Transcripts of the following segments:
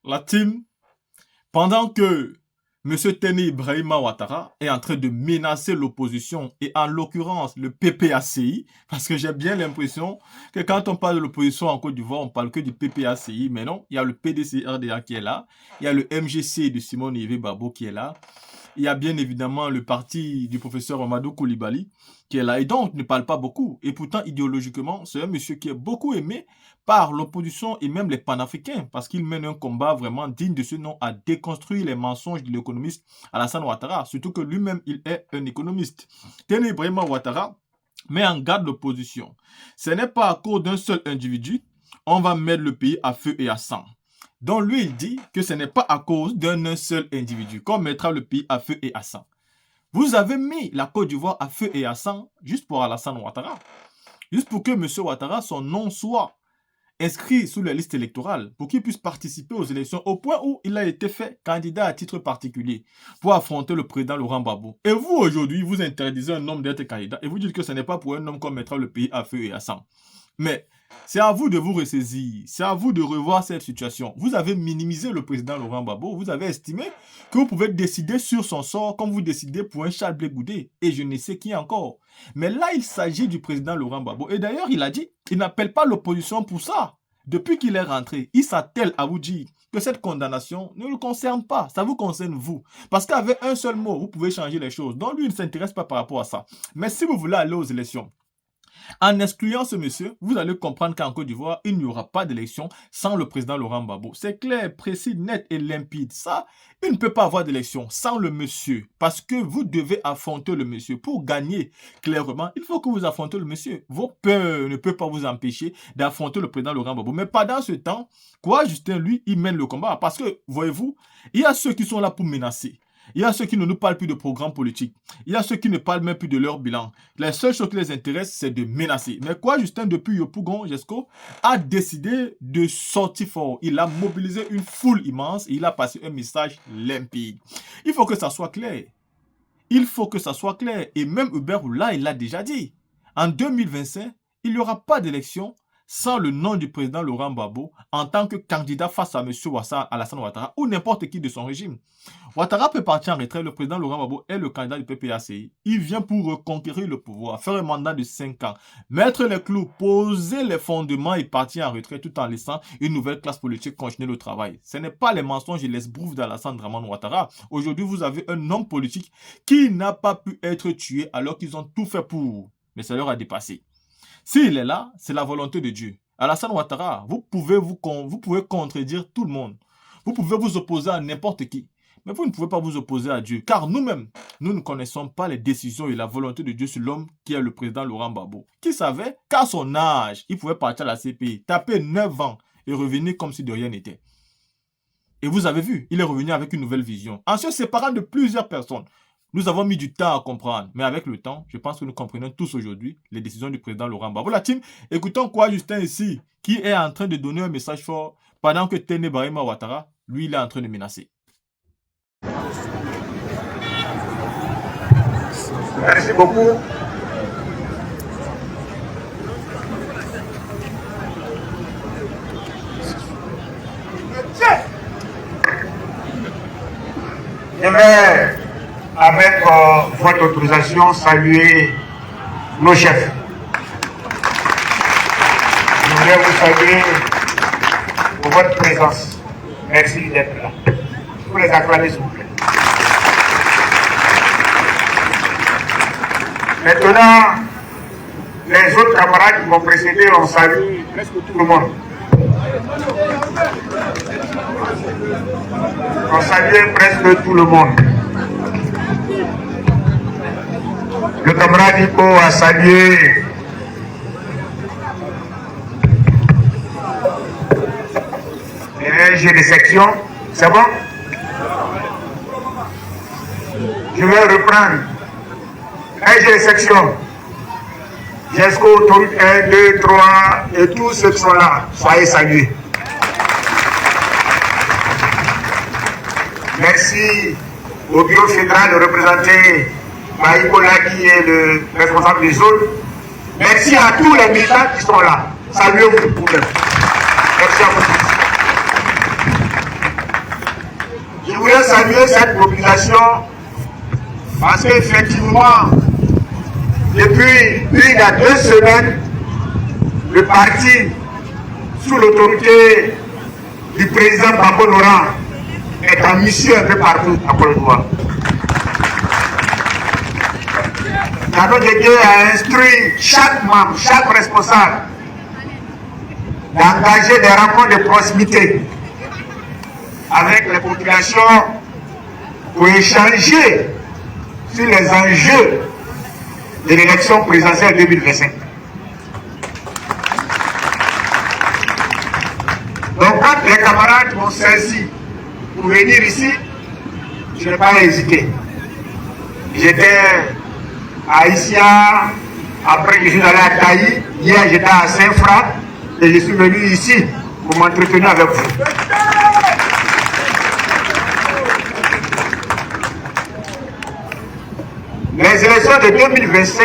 la team, pendant que M. Teni Ibrahima Ouattara est en train de menacer l'opposition et en l'occurrence le PPACI, parce que j'ai bien l'impression que quand on parle de l'opposition en Côte d'Ivoire, on parle que du PPACI, mais non, il y a le PDC-RDA qui est là, il y a le MGC de Simone Yves Babo qui est là, il y a bien évidemment le parti du professeur Amadou Koulibaly qui est là et donc ne parle pas beaucoup. Et pourtant, idéologiquement, c'est un monsieur qui est beaucoup aimé par l'opposition et même les panafricains parce qu'il mène un combat vraiment digne de ce nom à déconstruire les mensonges de l'économiste Alassane Ouattara, surtout que lui-même, il est un économiste. Teni Ibrahima Ouattara met en garde l'opposition. Ce n'est pas à cause d'un seul individu, on va mettre le pays à feu et à sang. Donc lui, il dit que ce n'est pas à cause d'un seul individu qu'on mettra le pays à feu et à sang. Vous avez mis la Côte d'Ivoire à feu et à sang juste pour Alassane Ouattara. Juste pour que M. Ouattara, son nom soit inscrit sur la liste électorale, pour qu'il puisse participer aux élections, au point où il a été fait candidat à titre particulier pour affronter le président Laurent Gbagbo. Et vous, aujourd'hui, vous interdisez un homme d'être candidat et vous dites que ce n'est pas pour un homme qu'on mettra le pays à feu et à sang. Mais c'est à vous de vous ressaisir, c'est à vous de revoir cette situation. Vous avez minimisé le président Laurent Gbagbo, vous avez estimé que vous pouvez décider sur son sort comme vous décidez pour un Charles Blé Goudé et je ne sais qui encore. Mais là, il s'agit du président Laurent Gbagbo. Et d'ailleurs, il a dit, il n'appelle pas l'opposition pour ça. Depuis qu'il est rentré, il s'attelle à vous dire que cette condamnation ne le concerne pas. Ça vous concerne vous. Parce qu'avec un seul mot, vous pouvez changer les choses. Donc lui, il ne s'intéresse pas par rapport à ça. Mais si vous voulez aller aux élections, en excluant ce monsieur, vous allez comprendre qu'en Côte d'Ivoire, il n'y aura pas d'élection sans le président Laurent Gbagbo. C'est clair, précis, net et limpide. Ça, il ne peut pas avoir d'élection sans le monsieur. Parce que vous devez affronter le monsieur. Pour gagner clairement, il faut que vous affrontez le monsieur. Vos peurs ne peuvent pas vous empêcher d'affronter le président Laurent Gbagbo. Mais pendant ce temps, quoi, Justin, lui, il mène le combat. Parce que, voyez-vous, il y a ceux qui sont là pour menacer. Il y a ceux qui ne nous parlent plus de programme politique. Il y a ceux qui ne parlent même plus de leur bilan. La seule chose qui les intéresse, c'est de menacer. Mais quoi, Justin, depuis Yopougon, Jesco, a décidé de sortir fort. Il a mobilisé une foule immense et il a passé un message limpide. Il faut que ça soit clair. Il faut que ça soit clair. Et même Hubert Oula, il l'a déjà dit. En 2025, il n'y aura pas d'élection sans le nom du président Laurent Gbagbo en tant que candidat face à M. Alassane Ouattara ou n'importe qui de son régime. Ouattara peut partir en retrait, le président Laurent Gbagbo est le candidat du PPACI. Il vient pour reconquérir le pouvoir, faire un mandat de 5 ans, mettre les clous, poser les fondements et partir en retrait tout en laissant une nouvelle classe politique continuer le travail. Ce n'est pas les mensonges et les esbroufs d'Alassane Dramane Ouattara. Aujourd'hui, vous avez un homme politique qui n'a pas pu être tué alors qu'ils ont tout fait pour. Mais ça leur a dépassé. S'il est là, c'est la volonté de Dieu. Alassane Ouattara, vous pouvez contredire tout le monde. Vous pouvez vous opposer à n'importe qui. Mais vous ne pouvez pas vous opposer à Dieu. Car nous-mêmes, nous ne connaissons pas les décisions et la volonté de Dieu sur l'homme qui est le président Laurent Gbagbo. Qui savait qu'à son âge, il pouvait partir à la CPI, taper 9 ans et revenir comme si de rien n'était. Et vous avez vu, il est revenu avec une nouvelle vision. En se séparant de plusieurs personnes. Nous avons mis du temps à comprendre, mais avec le temps, je pense que nous comprenons tous aujourd'hui les décisions du président Laurent Gbagbo. La team, écoutons quoi Justin ici, qui est en train de donner un message fort pendant que Teni Ibrahima Ouattara, lui, il est en train de menacer. Merci beaucoup. Je vais, avec votre autorisation, saluer nos chefs. Je voudrais vous saluer pour votre présence. Merci d'être là. Je vous les acclamer, s'il vous plaît. Maintenant, les autres camarades qui m'ont précédé ont salué presque tout le monde. On saluait presque tout le monde. Le camarade Ipo a salué les RG de section. C'est bon? Je vais reprendre. RG de section. Jusqu'au autoroute 1, 2, 3 et tous ceux qui sont là, soyez salués. Merci au bureau fédéral représenté par Nicolas qui est le responsable des zones. Merci à tous les militants qui sont là. Saluez-vous pour eux. Merci à vous. saluer cette mobilisation parce qu'effectivement, depuis 1 à 2 semaines, le parti, sous l'autorité du président Bambo Laurent, est en mission un peu partout à Côte d'Ivoire. Tano Djedje a instruit chaque membre, chaque responsable d'engager des rencontres de proximité avec les populations pour échanger sur les enjeux de l'élection présidentielle 2025. Donc quand les camarades m'ont saisi pour venir ici, je n'ai pas hésité. J'étais à Issia, après je suis allé à Taï, hier j'étais à Saint-Franc et je suis venu ici pour m'entretenir avec vous. Les élections de 2025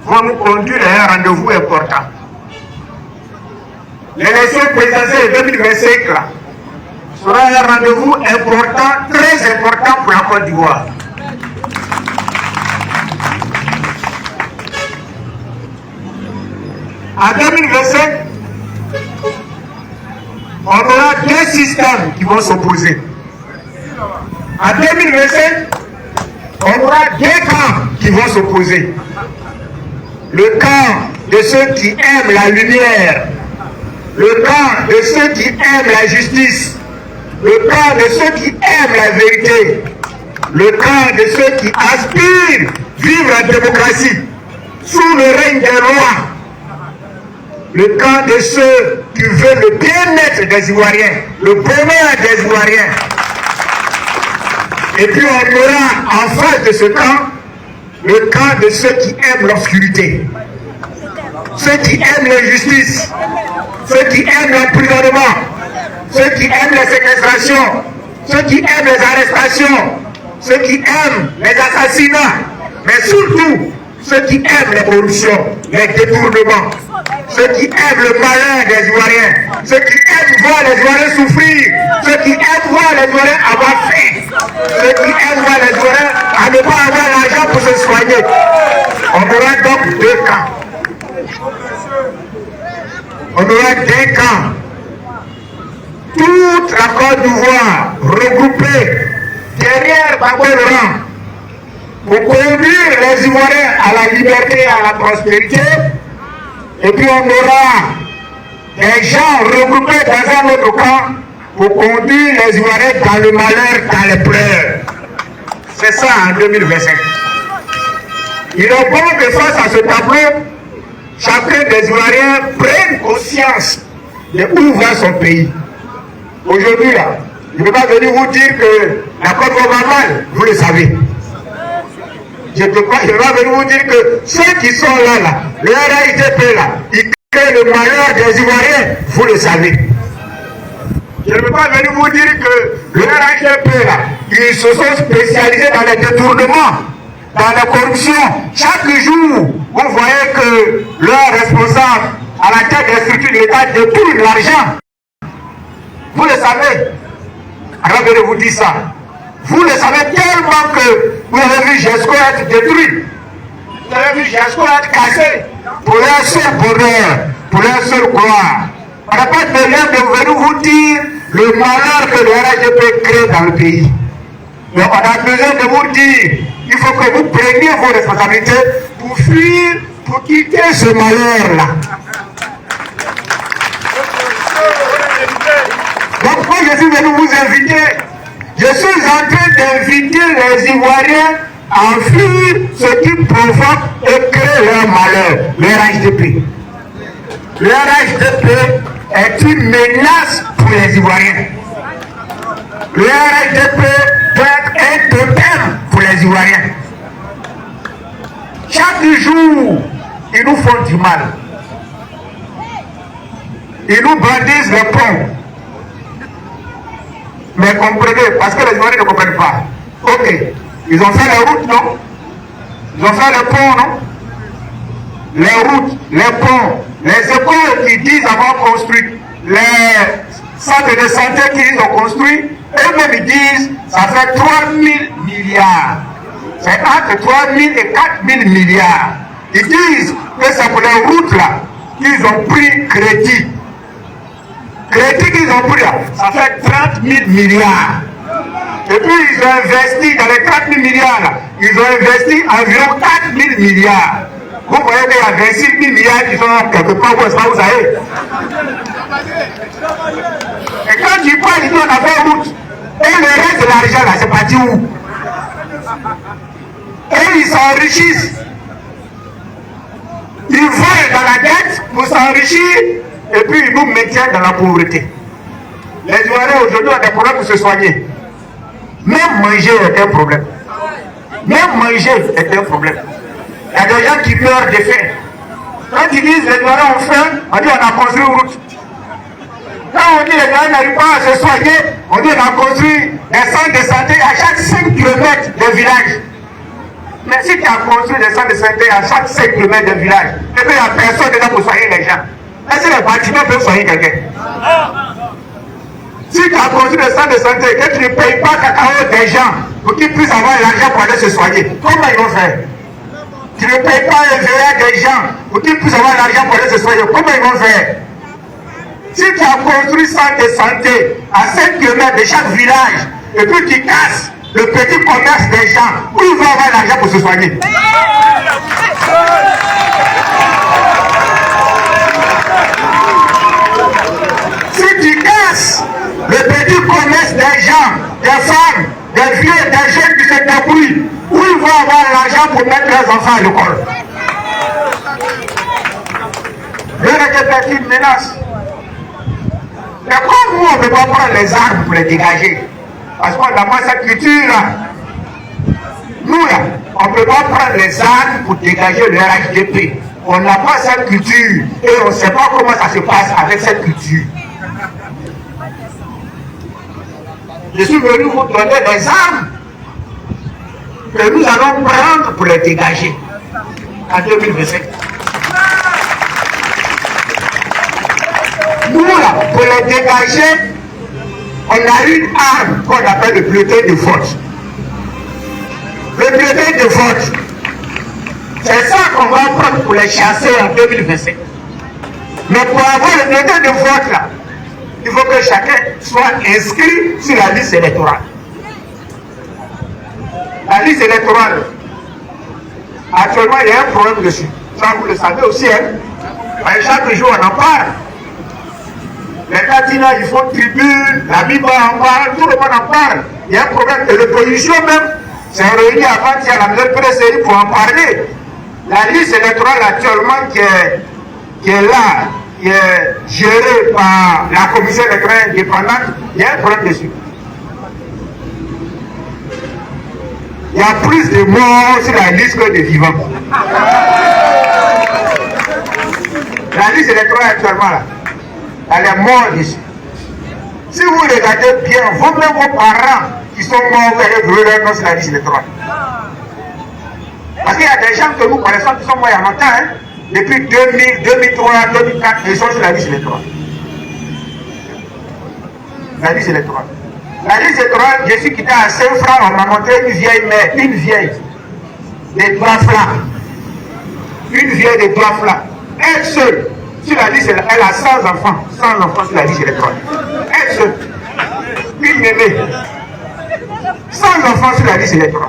vont nous conduire à un rendez-vous important. L'élection présidentielle de 2025 là, sera un rendez-vous important, très important pour la Côte d'Ivoire. En 2025, on aura 2 systèmes qui vont s'opposer. En 2025, on aura 2 camps qui vont s'opposer. Le camp de ceux qui aiment la lumière, le camp de ceux qui aiment la justice, le camp de ceux qui aiment la vérité, le camp de ceux qui aspirent vivre la démocratie sous le règne des lois, le camp de ceux qui veulent le bien-être des Ivoiriens, le bonheur des Ivoiriens. Et puis on aura en face de ce camp, le camp de ceux qui aiment l'obscurité, ceux qui aiment l'injustice, ceux qui aiment l'emprisonnement, ceux qui aiment les séquestrations, ceux qui aiment les arrestations, ceux qui aiment les assassinats, mais surtout ceux qui aiment la corruption, les détournements, ceux qui aiment le malheur des Ivoiriens, ceux qui aiment voir les Ivoiriens souffrir, ceux qui aiment voir les Ivoiriens avoir faim, ceux qui aiment voir les Ivoiriens à ne pas avoir l'argent pour se soigner. On aura donc 2 camps. On aura 2 camps. Toute la Côte d'Ivoire regroupée derrière Bambo Laurent pour conduire les Ivoiriens à la liberté et à la prospérité. Et puis on aura des gens regroupés dans un autre camp pour conduire les Ivoiriens dans le malheur, dans les pleurs. C'est ça en 2025. Il est bon que face à ce tableau, chacun des Ivoiriens prenne conscience de où va son pays. Aujourd'hui là, je ne vais pas venir vous dire que la Côte d'Ivoire va mal, vous le savez. Je ne vais pas venir vous dire que ceux qui sont là, le RAIDP là, ils créent le malheur des Ivoiriens, vous le savez. Je ne vais pas venir vous dire que le RAIDP là, ils se sont spécialisés dans les détournements, dans la corruption. Chaque jour, vous voyez que leurs responsables à la tête des structures de l'État détournent l'argent. Vous le savez. Alors je vous dis ça. Vous le savez tellement que vous avez vu GESCO être détruit. Vous avez vu GESCO être cassé pour un seul bonheur, pour un seul gloire. On n'a pas besoin de venir vous dire le malheur que le RHDP crée dans le pays. Mais on a besoin de vous dire, il faut que vous preniez vos responsabilités pour fuir, pour quitter ce malheur-là. Donc moi je suis venu vous inviter. Je suis en train d'inviter les Ivoiriens à fuir ce qui provoque et crée leur malheur, le RHDP. Le RHDP est une menace pour les Ivoiriens. Le RHDP doit être un totem pour les Ivoiriens. Chaque jour, ils nous font du mal. Ils nous bandisent le pont. Mais comprenez, parce que les Ivoiriens ne comprennent pas. Ok, ils ont fait les routes, non? Ils ont fait les ponts, non? Les routes, les ponts, les écoles qui disent avoir construit, les centres de santé qu'ils ont construits, eux-mêmes ils disent ça fait 3 000 milliards. C'est entre 3 000 et 4 000 milliards. Ils disent que c'est pour les routes là qu'ils ont pris crédit. Crédit qu'ils ont pris là, ça fait 30 000 milliards. Et puis ils ont investi dans les 4 000 milliards là, ils ont investi environ 4 000 milliards. Vous voyez qu'il y a 26 000 milliards qui sont quelque part où est-ce que vous savez. Et quand tu parles, ils disent on a fait route. Et le reste de l'argent là, c'est parti où? Et ils s'enrichissent. Ils vont dans la dette pour s'enrichir et puis ils nous maintiennent dans la pauvreté. Les Ivoiriens aujourd'hui ont des problèmes pour se soigner. Même manger est un problème. Même manger est un problème. Il y a des gens qui meurent de faim. Quand ils disent les Ivoiriens ont faim, on dit on a construit une route. Quand on dit les Ivoiriens n'arrivent pas à se soigner, on dit on a construit des centres de santé à chaque 5 km de village. Mais si tu as construit des centres de santé à chaque 5 km de village, et puis il n'y a personne dedans pour soigner les gens, est-ce que les bâtiments peuvent soigner quelqu'un? Si tu as construit des centres de santé et que tu ne payes pas cacao des gens pour qu'ils puissent avoir l'argent pour aller se soigner, comment ils vont faire? Tu ne payes pas les veillants des gens pour qu'ils puissent avoir l'argent pour aller se soigner, comment ils vont faire? Si tu as construit centre de santé à 5 km de chaque village et puis tu casses le petit commerce des gens, où ils vont avoir l'argent pour se soigner? Si tu casses le petit commerce des gens, des femmes, des vieux, des jeunes qui se débrouillent, où ils vont avoir l'argent pour mettre leurs enfants à l'école? C'est une menace. Mais comme nous, on ne peut pas prendre les armes pour les dégager, parce qu'on n'a pas cette culture là. Nous là, on ne peut pas prendre les armes pour dégager le RHDP. On n'a pas cette culture et on ne sait pas comment ça se passe avec cette culture. Je suis venu vous donner des armes que nous allons prendre pour les dégager en 2025. Nous là, pour les dégager, on a une arme qu'on appelle le bulletin de vote. Le bulletin de vote, c'est ça qu'on va prendre pour les chasser en 2025. Mais pour avoir le bulletin de vote là, il faut que chacun soit inscrit sur la liste électorale. La liste électorale, actuellement il y a un problème dessus. Ça vous le savez aussi, hein? Chaque jour on en parle. Les candidats, ils font tribune, la Bible en parle, tout le monde en parle. Il y a un problème. Et l'opposition même s'est réunie avant-hier à la nouvelle presse pour en parler. La liste électorale actuellement qui est là, qui est gérée par la commission électorale indépendante, il y a un problème dessus. Il y a plus de morts sur la liste que de vivants. La liste électorale actuellement là, elle est morte ici. Si vous regardez bien, vous-même vos parents qui sont morts, vous allez trouver leur nom sur la liste électorale. Parce qu'il y a des gens que nous connaissons qui sont morts il y a longtemps, hein? Depuis 2000, 2003, 2004, ils sont sur la liste électorale. La liste électorale. La liste électorale, je suis quitté à 5 francs, on m'a montré une vieille mère, une vieille, des doigts flacs. Une vieille des doigts flacs. Elle seule. Sur la liste, elle a 100 enfants. 100 enfants sur la liste électorale. Elle seule. Une mémé. 100 enfants sur la liste électorale.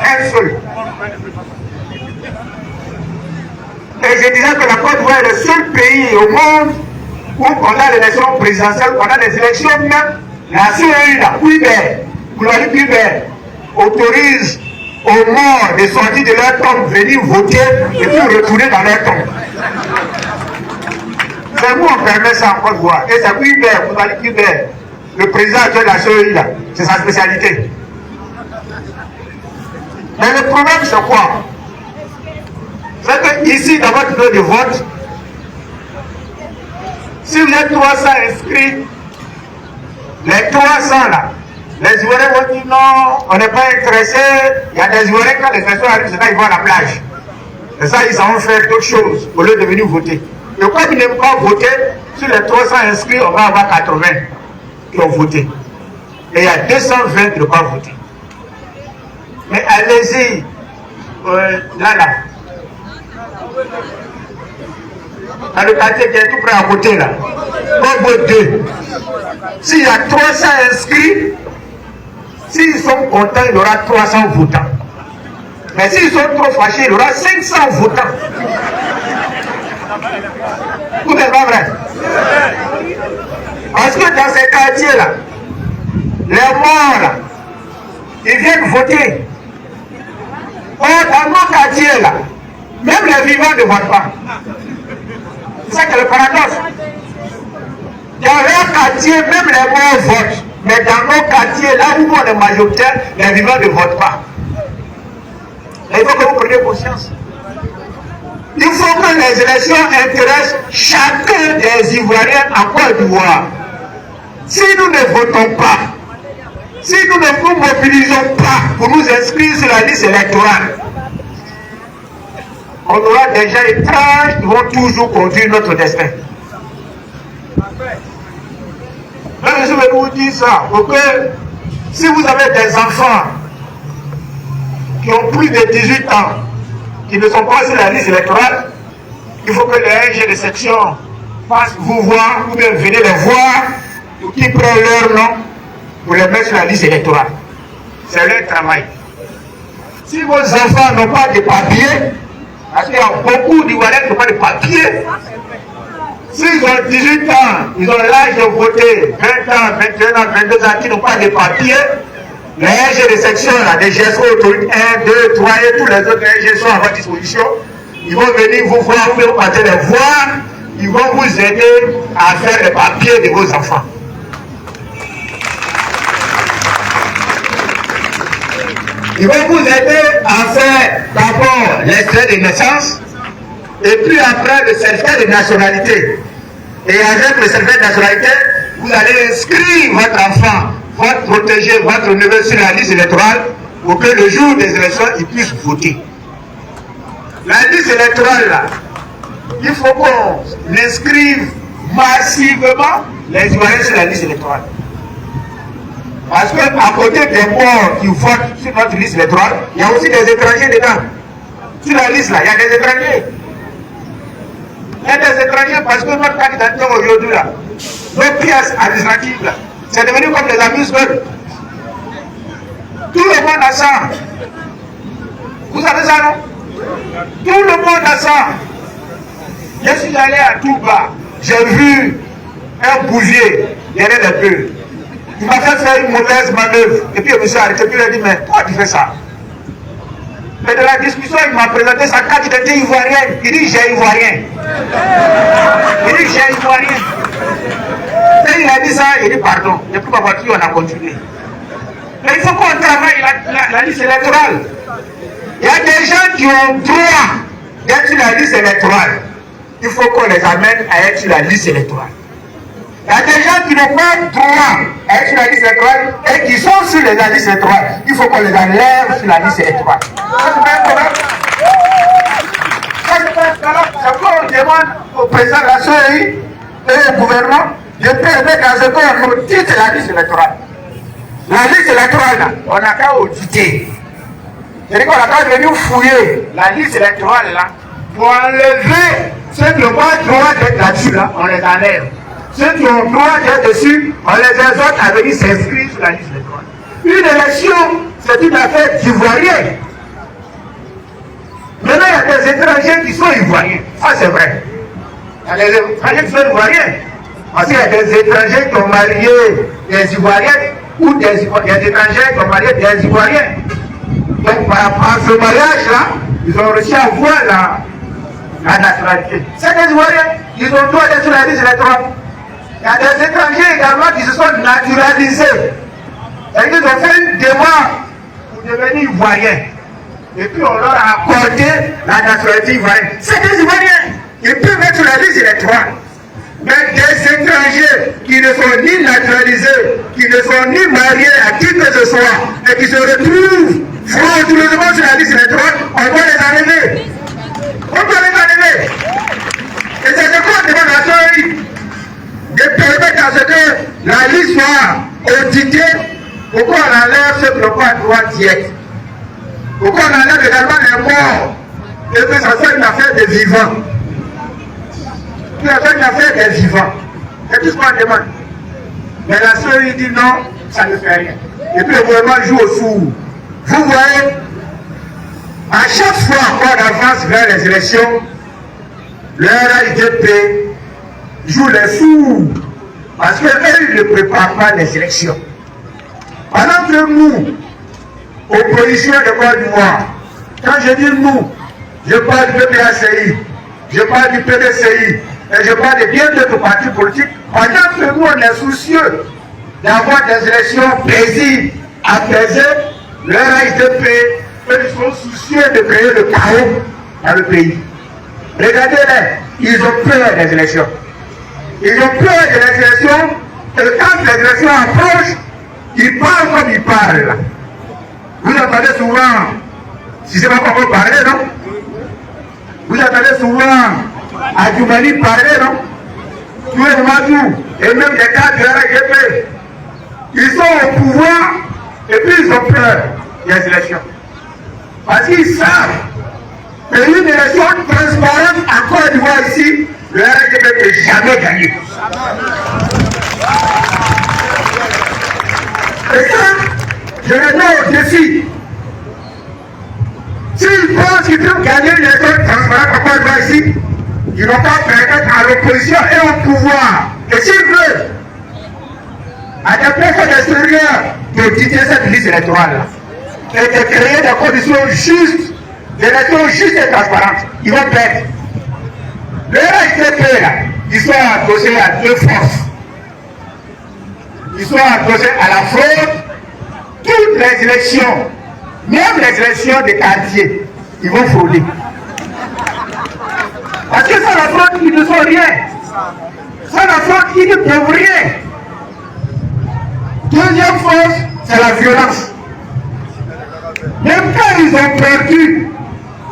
Elle seule. Et je disais que la Côte d'Ivoire est le seul pays au monde où pendant l'élection présidentielle, pendant les élections même, la CEI, la Hubert, autorise aux morts de sortir de leur tombe, venir voter et puis retourner dans leur tombe. C'est nous on permet ça en Côte d'Ivoire. Et c'est Hubert, le président de la CEI, c'est sa spécialité. Mais le problème c'est quoi? C'est que ici, dans votre bureau de vote, si vous êtes 300 inscrits, les 300 là, les Ivoiriens vont dire non, on n'est pas intéressé. Il y a des Ivoiriens, quand les élections arrivent, c'est là ils vont à la plage. Et ça, ils vont faire d'autres choses au lieu de venir voter. Et comme ils n'aiment pas voter, sur les 300 inscrits, on va avoir 80 qui ont voté. Et il y a 220 qui n'ont pas voté. Mais allez-y, là. Dans le quartier qui est tout près à côté là, Bobo 2. S'il y a 300 inscrits, s'ils sont contents, il y aura 300 votants. Mais s'ils sont trop fâchés, il y aura 500 votants. Tout n'est pas vrai. Parce que dans ces quartiers-là, les morts là, ils viennent voter. Or, dans nos quartiers-là, même les vivants ne votent pas. C'est ça qui est le paradoxe. Dans leur quartier, même les morts votent. Mais dans nos quartiers, là où on est majoritaire, les vivants ne votent pas. Et il faut que vous preniez conscience. Il faut que les élections intéressent chacun des Ivoiriens en Côte d'Ivoire. Si nous ne votons pas, si nous ne nous mobilisons pas pour nous inscrire sur la liste électorale, on aura des gens étranges qui vont toujours conduire notre destin. Je vais vous dire ça, pour que si vous avez des enfants qui ont plus de 18 ans, qui ne sont pas sur la liste électorale, il faut que les RG de section fassent vous voir, ou bien venez les voir, ou qu'ils prennent leur nom pour les mettre sur la liste électorale. C'est leur travail. Si vos enfants n'ont pas de papiers, parce qu'il y a beaucoup d'Ivoiriens qui n'ont pas de papiers, s'ils ont 18 ans, ils ont l'âge de voter, 20 ans, 21 ans, 22 ans, qui n'ont pas de papiers, les RG de section, là, des GSO, autorités 1, 2, 3 et tous les autres RG sont à votre disposition. Ils vont venir vous voir, vous partez les voir, ils vont vous aider à faire les papiers de vos enfants. Ils vont vous aider à faire d'abord l'extrait de naissance et puis après le certificat de nationalité. Et avec le certificat de nationalité, vous allez inscrire votre enfant, votre protégé, votre neveu sur la liste électorale pour que le jour des élections, il puisse voter. La liste électorale, là, il faut qu'on inscrive massivement les Ivoiriens sur la liste électorale. Parce qu'à côté des morts qui votent sur notre liste électorale, il y a aussi des étrangers dedans. Sur la liste là, il y a des étrangers. Il y a des étrangers parce que notre carte d'identité aujourd'hui là, nos pièces administratives là, c'est devenu comme des amuse-gueules. Tout le monde a ça. Vous savez ça, non? Tout le monde a ça. Je suis allé à Touba, j'ai vu un bouvier derrière les bœufs. Il m'a fait faire une mauvaise manœuvre. Et puis je me suis arrêté, puis il a dit, mais pourquoi tu fais ça? Mais de la discussion, il m'a présenté sa carte d'identité ivoirienne. Il dit, j'ai ivoirien. Il dit, j'ai ivoirien. Et il a dit ça, il dit, pardon. J'ai pris ma voiture, on a continué. Mais il faut qu'on travaille la liste électorale. Il y a des gens qui ont droit d'être sur la liste électorale. Il faut qu'on les amène à être sur la liste électorale. Il y a des gens qui n'ont pas droit à être sur la liste électorale et qui sont sur la liste électorale. Il faut qu'on les enlève sur la liste électorale. Ça, c'est pas un problème. Ça, c'est pas un problème. C'est pourquoi on demande au président de la CEI et au gouvernement de permettre à ce qu'on audite la liste électorale. La liste électorale, là, on n'a qu'à auditer. C'est-à-dire qu'on n'a qu'à venir fouiller la liste électorale là pour enlever ceux qui n'ont pas droit d'être là-dessus, là, on les enlève. Ceux qui ont droit d'être dessus, on les exhorte à venir s'inscrire sur la liste électorale. Une élection, c'est une affaire d'Ivoiriens. Maintenant, il y a des étrangers qui sont Ivoiriens. Ça, c'est vrai. Il y a des étrangers qui sont Ivoiriens. Parce qu'il y a des étrangers qui ont marié des Ivoiriens ou il y a des étrangers qui ont marié des Ivoiriens. Donc, par rapport à ce mariage-là, ils ont réussi à voir la nationalité. C'est des Ivoiriens. Ils ont droit d'être sur la liste électorale. Il y a des étrangers également qui se sont naturalisés. Et ils ont fait une demande pour devenir Ivoiriens. Et puis on leur a accordé la nationalité ivoirienne. C'est des Ivoiriens. Ils peuvent être sur la liste électorale. Mais des étrangers qui ne sont ni naturalisés, qui ne sont ni mariés à qui que ce soit, et qui se retrouvent frauduleusement sur la liste électorale, on doit les enlever. On doit les enlever. Et c'est ce qu'on demande à Soyi, de permettre à ce que la liste soit auditée pour qu'on enlève ceux qui n'ont pas droit d'y être. Pour qu'on enlève également les morts et que ça soit une affaire des vivants. Que ça soit une affaire des vivants. C'est tout ce qu'on demande. Mais la Soyi dit non, ça ne fait rien. Et puis le gouvernement joue au sourd. Vous voyez, à chaque fois qu'on avance vers les élections, le RHDP joue les sourds parce qu'eux ne préparent pas les élections. Pendant que nous, opposition de Côte d'Ivoire, quand je dis nous, je parle du PPACI, je parle du PDCI et je parle de bien d'autres partis politiques, pendant que nous on est soucieux d'avoir des élections paisibles, apaisées, le RHDP, eux ils sont soucieux de créer le chaos dans le pays. Regardez-les, ils ont peur des élections. Ils ont peur des élections, et quand les élections approchent, ils parlent comme ils parlent. Vous entendez souvent, si c'est pas comment parler, non? Vous entendez souvent Adjoumani parler, non? Tout le monde, et même les cadres du RHDP, ils sont au pouvoir, et puis ils ont peur des élections. Parce qu'ils savent qu'une élection transparente en Côte d'Ivoire ici, le RHDP ne peut jamais gagner. Et ça, je les mets au défi. S'ils pensent qu'ils peuvent gagner une élection transparente en Côte d'Ivoire ici, ils ne vont pas permettre à l'opposition et au pouvoir. Et s'ils veulent, à des personnes extérieures, d'auditer cette liste électorale et de créer des conditions justes, des élections justes et transparentes, ils vont perdre. Le RHDP, là, ils sont adossés à deux forces. Ils sont adossés à la fraude. Toutes les élections, même les élections des quartiers, ils vont frauder. Parce que sans la fraude, ils ne sont rien. Sans la fraude, ils ne peuvent rien. Deuxième force, c'est la violence. Même quand ils ont perdu,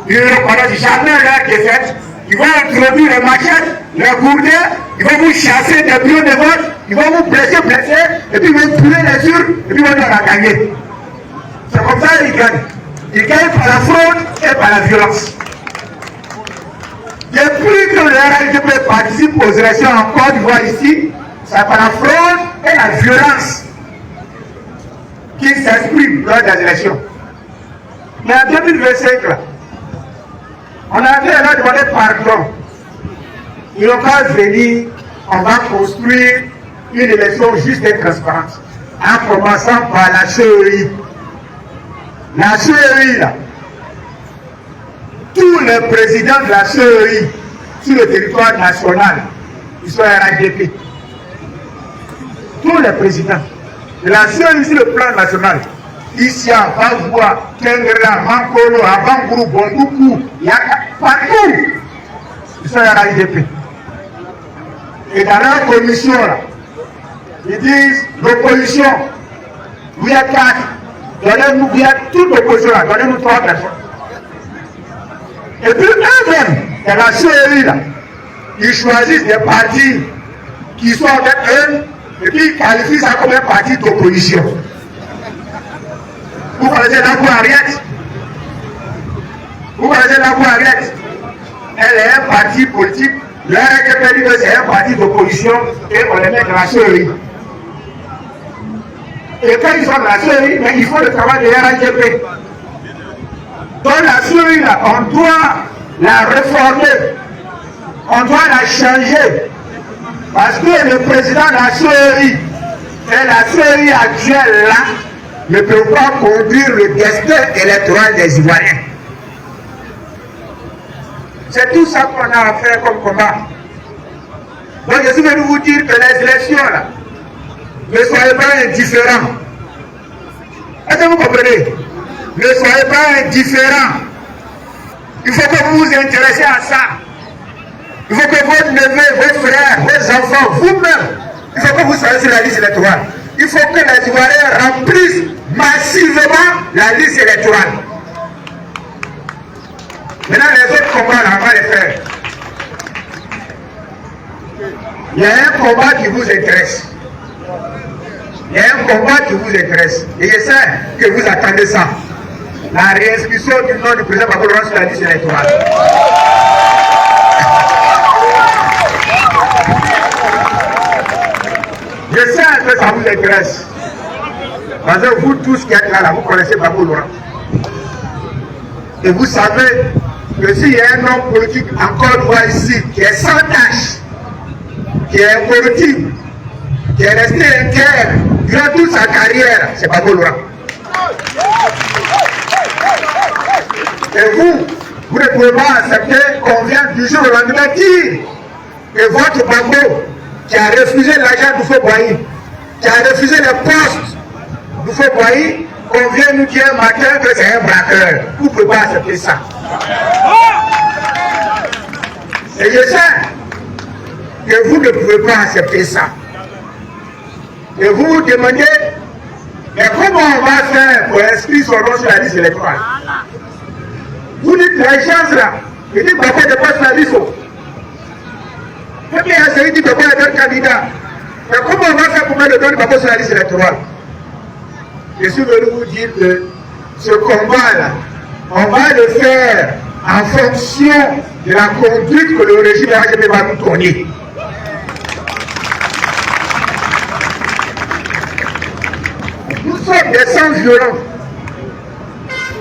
ils ne reconnaissent jamais leur défaite. Ils vont introduire les machettes, les gourdins, ils vont vous chasser des bureaux de vote, ils vont vous blesser, et puis ils vont brûler les urnes, et puis ils vont leur gagner. C'est comme ça qu'ils gagnent. Ils gagnent par la fraude et par la violence. Depuis que le RHDP participe aux élections en Côte d'Ivoire ici, c'est par la fraude et la violence qu'ils s'expriment lors des élections. Mais en 2025, là, on avait là demandé pardon. Ils n'ont pas venir, on va construire une élection juste et transparente. En commençant par la CEI. La CEI, là, tous les présidents de la CEI sur le territoire national, ils sont RHDP. Tous les présidents de la CEI sur le plan national. Ici à Bagua, Kengra, Mankolo, Abangourou, Bondoukou, Yaka, partout, ils sont RHDP. Et dans leur commission, là, ils disent l'opposition, vous êtes quatre, donnez-nous, vous êtes toute l'opposition là, donnez-nous 3 personnes. Et puis eux-mêmes, dans la CEI, là, ils choisissent des partis qui sont avec eux, et puis ils qualifient ça comme un parti d'opposition. Vous connaissez Nabou Ariette? Vous connaissez Nabou Ariette? Elle est un parti politique. Le RHDP dit que c'est un parti d'opposition et on les met dans la CEI. Et quand ils sont dans la CEI, mais ils font le travail de RHDP. Dans la CEI, là, on doit la réformer. On doit la changer. Parce que le président de la CEI et la CEI actuelle là, ne peut pas conduire le destin électoral des Ivoiriens. C'est tout ça qu'on a à faire comme combat. Donc je suis venu vous dire que les élections là, ne soyez pas indifférents. Est-ce que vous comprenez? Ne soyez pas indifférents. Il faut que vous vous intéressez à ça. Il faut que votre neveu, vos frères, vos enfants, vous-même, il faut que vous soyez sur la liste électorale. Il faut que les Ivoiriens remplissent massivement la liste électorale. Maintenant, les autres combats, là, on va les faire. il y a un combat qui vous intéresse. Il y a un combat qui vous intéresse. Et je sais que vous attendez ça. La réinscription du nom du président Gbagbo Laurent sur la liste électorale. Je sais que ça vous intéresse. Parce que vous tous qui êtes là, vous connaissez Gbagbo Laurent. Et vous savez que s'il y a un homme politique encore droit ici, qui est sans tâche, qui est incorruptible, qui est resté inter durant toute sa carrière, c'est Gbagbo Laurent. Et vous ne pouvez pas accepter qu'on vienne du jour au lendemain dire que votre Gbagbo, qui a refusé l'argent du Faux-Boigny, qui a refusé le poste du Faux-Boigny, qu'on vient nous dire un matin que c'est un braqueur. Vous ne pouvez pas accepter ça. Et je sais que vous ne pouvez pas accepter ça. Et vous vous demandez, mais comment on va faire pour inscrire son nom sur la liste électorale? Vous dites les gens là, ils disent Gbagbo n'est pas sur la liste. Et bien, il dit Gbagbo est un candidat. Mais comment on va faire pour mettre le nom de Gbagbo sur la liste électorale? Je suis venu vous dire que ce combat-là, on va le faire en fonction de la conduite que le régime RHDP va nous donner. Nous sommes des sans violents.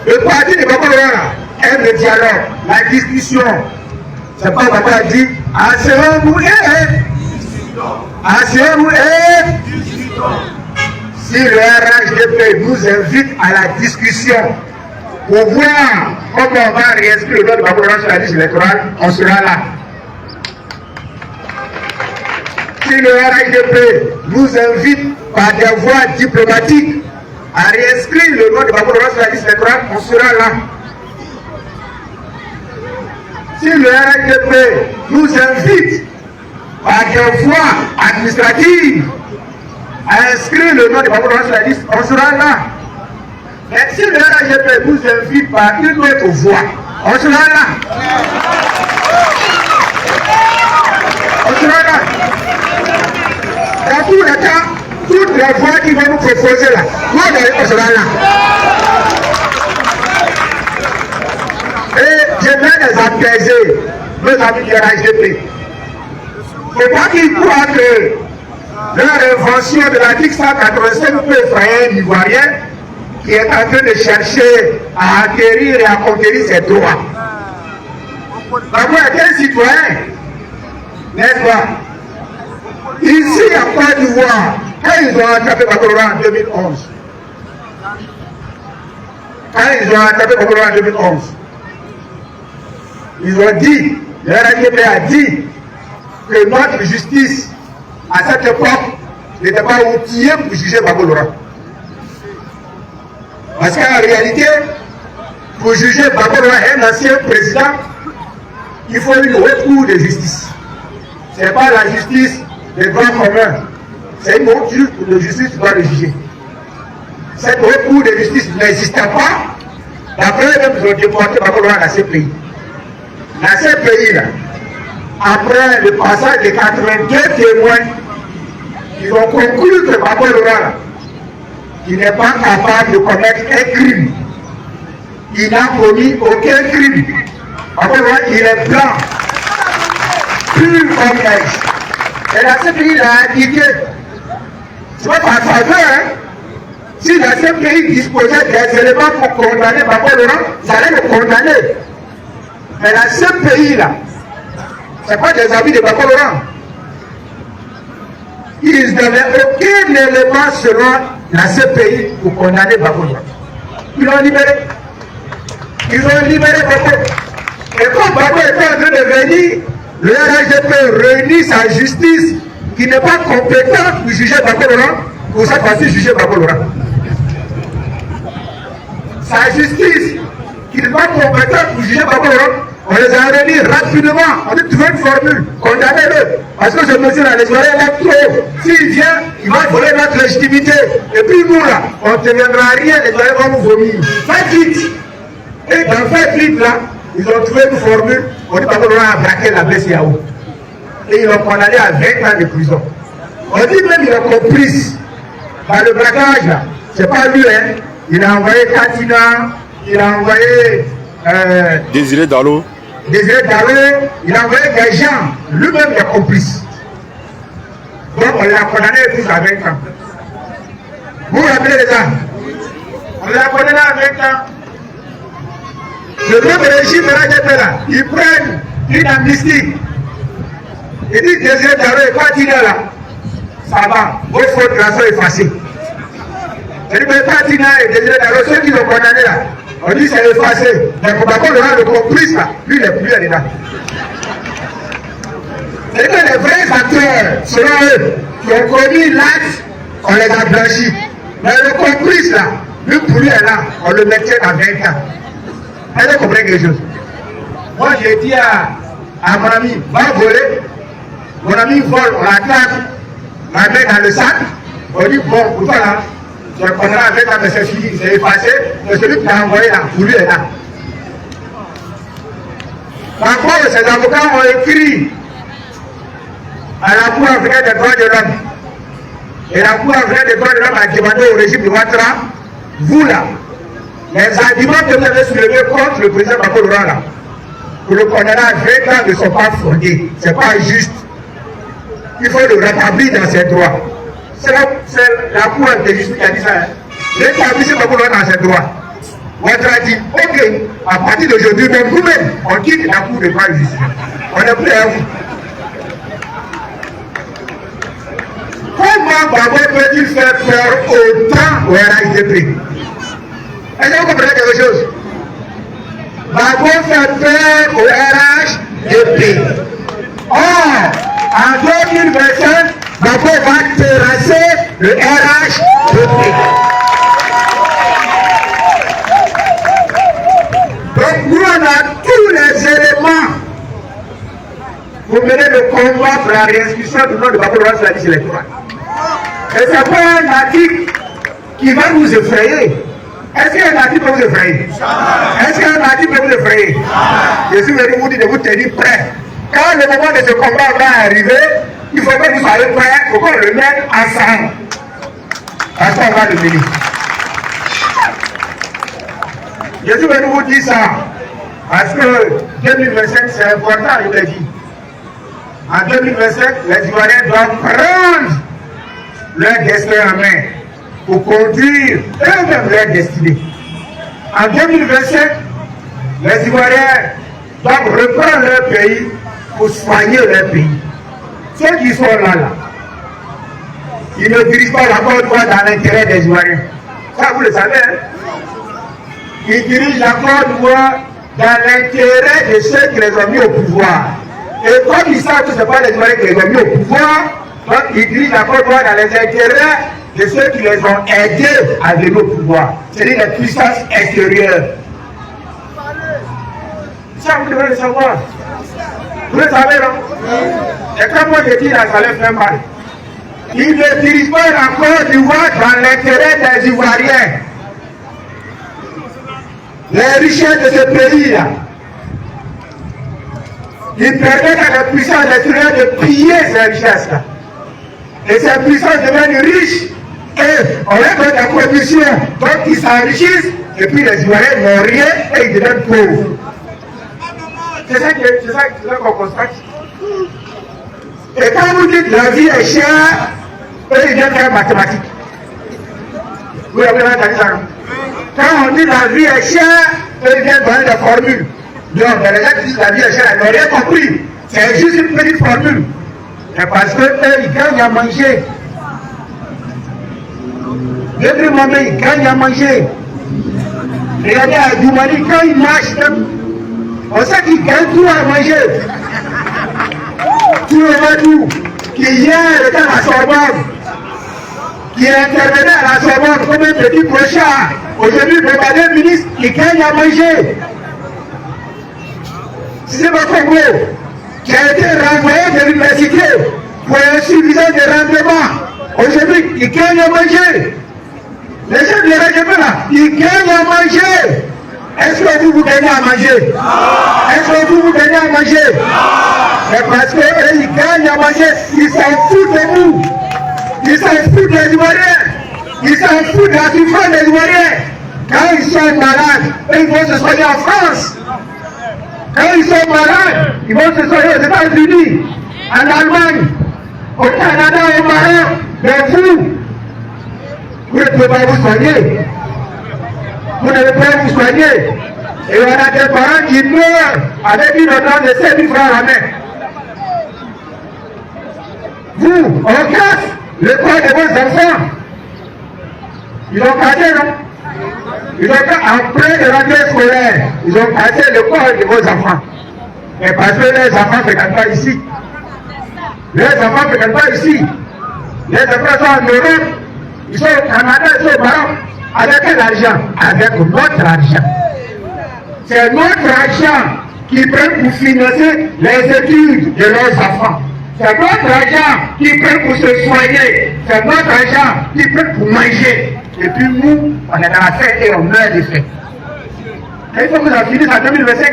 Le parti de Gbagbo Laurent aime le dialogue, la discussion. C'est pas Gbagbo a dit asseyons-nous si le RHDP nous invite à la discussion pour voir comment on va réinscrire le nom de Gbagbo Laurent sur la liste électorale, on sera là. Si le RHDP nous invite par des voies diplomatiques à réinscrire le nom de Gbagbo Laurent sur la liste électorale, on sera là. Si le RHDP nous invite par des voies administratives à inscrire le nom de Gbagbo Laurent sur la liste, on sera là. Mais si le RHDP nous invite par une autre voie, on sera là. On sera là. Dans tous les cas, toutes les voies qu'ils vont nous proposer là, on sera là. Et je vais les apaiser, nos amis du RHDP. Il ne faut pas qu'ils croient que leur invention de l'article 185 peut effrayer un Ivoirien qui est en train de chercher à acquérir et à conquérir ses droits. Gbagbo est un citoyen, n'est-ce pas? Ici, à Côte d'Ivoire, quand ils ont attrapé Gbagbo Laurent en 2011, ils ont dit, le RHDP a dit que notre justice, à cette époque, n'était pas outillée pour juger Gbagbo Laurent. Parce qu'en réalité, pour juger Gbagbo Laurent, un ancien président, il faut une haute cour de justice. Ce n'est pas la justice des droits communs. C'est une haute cour de justice qui doit le juger. Cette haute cour de justice n'existait pas. D'après eux, ils ont déporté Gbagbo Laurent dans ces pays. Dans ces pays-là, après le passage de 82 témoins, ils ont conclu que Gbagbo Laurent, qui n'est pas capable de commettre un crime, il n'a commis aucun crime. Gbagbo Laurent, il est blanc, pur comme neige. Et dans ce pays, il a indiqué, c'est pas par faveur, hein. Si dans ce pays disposait des éléments pour condamner Gbagbo Laurent, ça allait le condamner. Mais dans ce pays-là, ce n'est pas des amis de Gbagbo Laurent. Ils n'avaient aucun élément selon la CPI pour condamner Gbagbo Laurent. Ils l'ont libéré. Ils ont libéré Gbagbo. Et comme Gbagbo était en train de venir, le RHDP réunit sa justice qui n'est pas compétente pour juger Gbagbo Laurent, pour cette fois-ci juger Gbagbo Laurent. Sa justice qui n'est pas compétente pour juger Gbagbo Laurent, on les a réunis rapidement. On dit trouver une formule, condamnez-le. Parce que ce monsieur là, les oreilles là trop. S'il vient, il va voler notre légitimité. Et puis nous là, on ne tiendra rien, les oreilles vont nous vomir. Faites vite. Et dans faites vite là, ils ont trouvé une formule. On dit Gbagbo Laurent a braqué la BCEAO. et ils l'ont condamné à 20 ans de prison. On dit même qu'il est complice dans le braquage là. C'est pas lui, hein. Il a envoyé Katina, il a envoyé Désiré Dalo, il a envoyé des gens, lui-même il est complice. Donc on l'a condamné tous à 20 ans. Vous vous rappelez les gens? On l'a condamné à 20 ans. Le même régime là, ils prennent une amnistie. Ils disent Désiré Dalo et Katina là, ça va, vos fautes là sont effacées. C'est-à-dire que Katina et Désiré Dalo, ceux qui sont condamnés là, on dit c'est effacé. Mais pour qu'on le complice là, lui il n'est plus là-dedans. C'est que les vrais acteurs, selon eux, qui ont commis l'acte, on les a blanchis. Mais le complice là, lui pour lui est là, on le mettait à 20 ans. Est-ce que vous comprenez quelque chose? Moi j'ai dit à mon ami, va voler. Mon ami vole, on l'attaque, la met dans le sac. On dit bon, pour toi là, tu connais avec ta mais c'est fini, c'est effacé, mais celui qui t'a envoyé là, pour lui est là. Par contre, ces avocats ont écrit à la Cour africaine des droits de l'homme. Et la Cour africaine des droits de l'homme a demandé au régime de Ouattara, vous là, les arguments que vous avez soulevés contre le président Gbagbo Laurent là, pour le condamner à 20 ans ne sont pas fondés, ce n'est pas juste. Il faut le rétablir dans ses droits. C'est la Cour de justice qui a dit ça. Hein. Rétablir Gbagbo Laurent dans ses droits. Ouattara dit, ok, à partir d'aujourd'hui, même vous-même, on quitte la Cour de droit de justice. On n'est plus à vous. Comment Gbagbo peut-il faire peur autant au RHDP? Est-ce que vous comprenez quelque chose? Gbagbo fait peur au RHDP. Or, en 2025, Gbagbo va terrasser le RHDP. Donc nous on a tous les éléments pour mener le combat pour la réinscription du nom de Gbagbo Laurent sur la liste électorale. Et ce n'est pas un article qui va nous effrayer. Est-ce qu'un article peut vous effrayer? Est-ce qu'un article peut vous effrayer? Je suis venu vous dire de vous tenir prêt. Quand le moment de ce combat va arriver, il faut que vous soyez prêts, il faut qu'on le mette ensemble. Parce qu'on va le mener. Je suis venu vous dire ça. Parce que 2025, c'est important, je l'ai dit. En 2025, les Ivoiriens doivent prendre leur destin en main pour conduire eux-mêmes leur destinée. En 2025, les Ivoiriens doivent reprendre leur pays pour soigner leur pays. Ceux qui sont là, ils ne dirigent pas la Côte d'Ivoire dans l'intérêt des Ivoiriens. Ça, vous le savez. Hein? Ils dirigent la Côte d'Ivoire dans l'intérêt de ceux qui les ont mis au pouvoir. Et comme ils savent que ce n'est pas les Ivoiriens qui les ont mis au pouvoir, donc ils dirigent la Côte d'Ivoire dans les intérêts de ceux qui les ont aidés à venir au pouvoir, c'est-à-dire les puissances extérieures. Ça, vous devez le savoir. Vous le savez, non? Et comme moi je dis, ça leur fait mal. Ils ne dirigent pas la Côte d'Ivoire dans l'intérêt des Ivoiriens. Les richesses de ce pays-là, ils permettent à la puissance extérieure de piller ces richesses-là. Et ces puissances deviennent riches. Et on leur donne la production, donc ils s'enrichissent, et puis les Ivoiriens n'ont rien et ils deviennent pauvres. C'est ça qu'on constate. Et quand vous dites la vie est chère, eux ils viennent faire mathématiques. Vous avez entendu ça? Quand on dit la vie est chère, eux ils viennent donner des formules. Donc les gens qui disent la vie est chère, ils n'ont rien compris. C'est juste une petite formule. C'est parce qu'eux ils gagnent à manger. Depuis moment, ils gagnent à manger. Regardez à Doumani, quand ils marchent, on sait qu'ils gagnent tout à manger. Tout le monde, qui hier était à la Sorbonne, qui intervenait à la Sorbonne comme un petit crochat. Aujourd'hui, le premier ministre, il gagne à manger. C'est le Congo qui a été renvoyé de l'université pour insuffisance de rendement. Aujourd'hui, il gagne à manger. Les gens de la là, ils gagnent à manger. Est-ce que vous gagnez à manger? Est-ce que vous gagnez à manger? Mais parce qu'eux, ils gagnent à manger, ils s'en foutent de nous. Ils s'en foutent des Ivoiriens. Ils s'en foutent de la souffrance des Ivoiriens. Quand ils sont malades, ils vont se soigner en France. Quand ils sont malades, ils vont se soigner aux États-Unis, en Allemagne, au Canada, au Maroc. Mais vous ne pouvez pas vous soigner. Vous ne pouvez pas vous soigner. Et on a des parents qui meurent avec une ordonnance de 7 000 francs à la main. Vous, on casse le corps de vos enfants. Ils ont cassé, non? Ils ont fait après de rentrée scolaire. Ils ont cassé le corps de vos enfants. Mais parce que les enfants ne fréquentent pas ici. Les enfants ne fréquentent pas ici. Les enfants sont en Europe. Ils sont au Canada, ils sont au Maroc. Avec quel argent? Avec notre argent. C'est notre argent qui prend pour financer les études de leurs enfants. C'est notre argent qui prend pour se soigner. C'est notre argent qui prend pour manger. Et puis nous, on est dans la fête et on meurt de faim. Et il faut que ça finisse en 2025.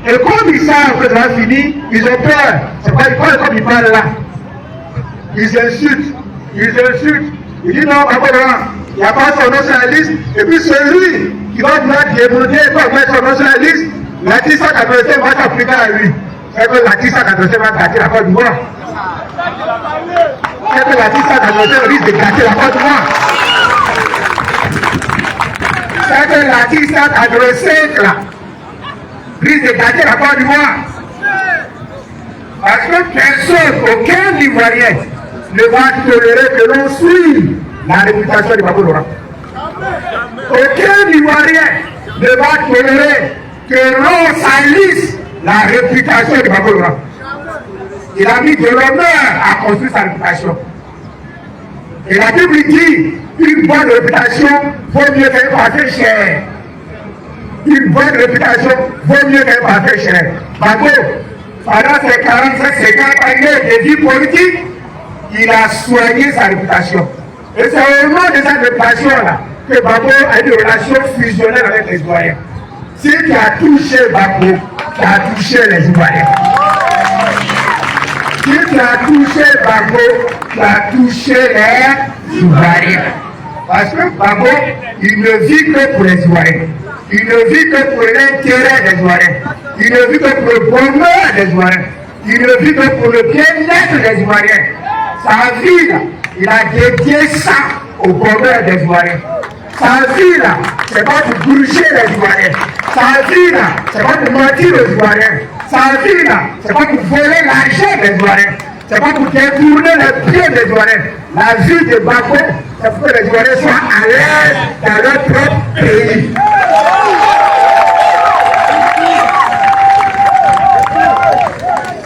Et comme ils savent que ça va finir, ils ont peur. C'est pas comme ils parlent là. Ils insultent. Ils disent non, il n'y a pas son nom sur la liste. Et puis celui qui va vouloir démonter et va mettre son nom sur la liste, la 187 va s'appliquer à lui. C'est que la 187 va gâter la Côte d'Ivoire. C'est que la 187 risque de gâter la Côte d'Ivoire. C'est que la 185 là risque de gâter la Côte d'Ivoire. Parce que personne, aucun Ivoirien ne va tolérer que l'on suive la réputation de Gbagbo Laurent. Aucun Ivoirien ne va tolérer que l'on salisse la réputation de Gbagbo Laurent. Il a mis de l'honneur à construire sa réputation. Et la Bible dit, une bonne réputation vaut mieux qu'un parfait cher. Une bonne réputation vaut mieux qu'un parfait cher. Gbagbo, pendant ses 45-50 années de vie politique, il a soigné sa réputation. Et c'est au nom de cette réputation-là que Gbagbo a une relation fusionnelle avec les Ivoiriens. Si tu as touché Gbagbo, tu as touché les Ivoiriens. Si tu as touché Gbagbo, tu as touché les Ivoiriens. Parce que Gbagbo, il ne vit que pour les Ivoiriens. Il ne vit que pour l'intérêt des Ivoiriens. Il ne vit que pour le bonheur des Ivoiriens. Il ne vit que pour le bien-être des Ivoiriens. Sa vie, là, il a dédié ça au bonheur des Ivoiriens. Sa vie, là, c'est pas pour gruger les Ivoiriens. Sa vie, là, c'est pas pour mentir aux Ivoiriens. Sa vie, là, c'est pas pour voler l'argent des Ivoiriens. C'est pas pour détourner les pieds des Ivoiriens. La vie de Gbagbo, c'est pour que les Ivoiriens soient à l'aise dans leur propre pays.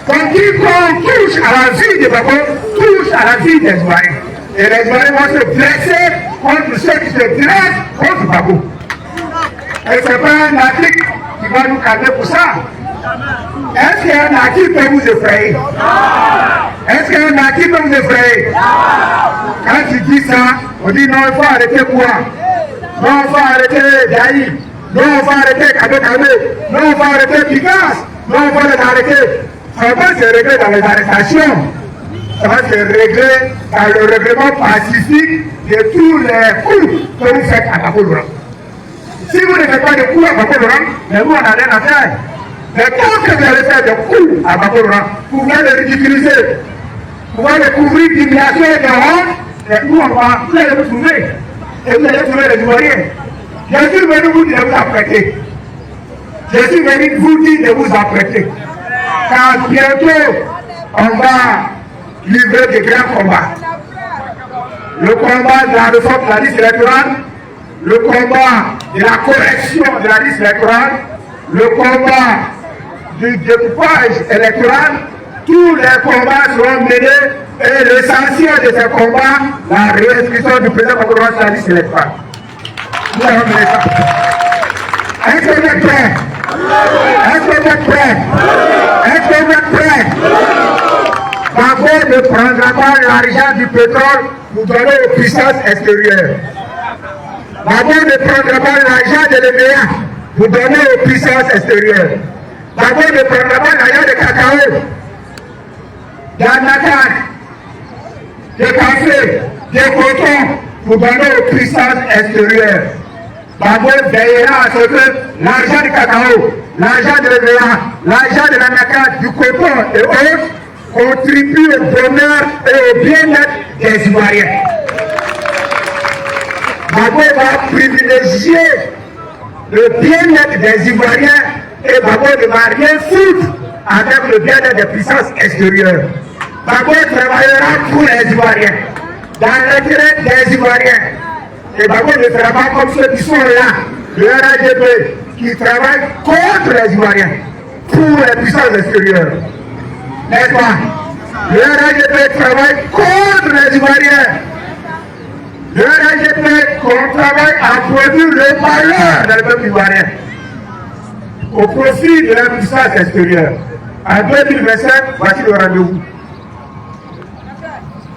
Quand quiconque touche à la vie de Gbagbo, touche à la vie des Ivoiriens. Et les Ivoiriens vont se dresser contre ceux qui se dressent contre Gbagbo. Et ce n'est pas un article qui va nous calmer pour ça. Est-ce qu'un article peut vous effrayer? Est-ce qu'un article peut vous effrayer? Quand tu dis ça, on dit non, il faut arrêter quoi? Non, il faut arrêter Daï. Non, il faut arrêter Kabé. Non, il faut arrêter Picasse. Non, il faut les arrêter. Ça va pas se régler dans les arrestations. Ça va se régler dans le règlement pacifique de tous les coups que vous faites à Gbagbo Laurent. Si vous ne faites pas de coups à Gbagbo Laurent, mais vous, on n'a rien à faire. Mais quand vous allez faire des coups à Gbagbo Laurent, vous voulez les ridiculiser, vous voulez les couvrir d'humiliation et de honte, et nous, vous allez vous trouver. Et vous allez trouver les Ivoiriens. Je suis venu vous dire de vous apprêter. Je suis venu vous dire de vous apprêter. Car bientôt, on va livrer des grands combats. Le combat de la réforme de la liste électorale, le combat de la correction de la liste électorale, le combat du découpage électoral, tous les combats seront menés et l'essentiel de ces combats, la réinscription du président Gbagbo Laurent sur la liste électorale. Nous allons mener ça. Est-ce que vous êtes prêts? Est-ce que vous êtes prêts? Est-ce que vous êtes prêts? Gbagbo ne prendra pas l'argent du pétrole pour donner aux puissances extérieures. Babou ne prendra pas l'argent de l'EVA pour donner aux puissances extérieures. Babou ne prendra pas l'argent de cacao, d'ananas, de café, de coton pour donner aux puissances extérieures. Babou veillera à ce que l'argent du cacao, l'argent de l'EVA, l'argent de l'ananas, du coton et autres contribuent au bonheur et au bien-être des Ivoiriens. Babou va privilégier le bien-être des Ivoiriens et Babou ne va rien foutre avec le bien-être des puissances extérieures. Babou travaillera pour les Ivoiriens, dans l'intérêt des Ivoiriens. Et Babou ne fera pas comme ceux qui sont là, le RAGP, qui travaillent contre les Ivoiriens, pour les puissances extérieures. N'est-ce pas? Le RAGP travaille contre les Ivoiriens. Le RAGP travaille à produire le malheur dans le peuple ivoirien au profit de la puissance extérieure. En 2025, voici le rendez-vous.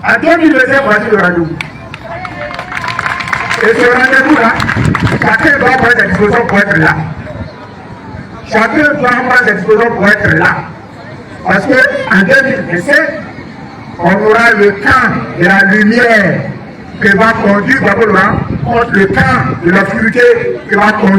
En 2025, voici le rendez-vous. Et ce rendez-vous-là, chacun doit prendre ses dispositions pour être là. Chacun doit prendre ses dispositions pour être là. Parce qu'en 2025, on aura le camp de la lumière que va conduire Babou contre le camp de l'obscurité que va conduire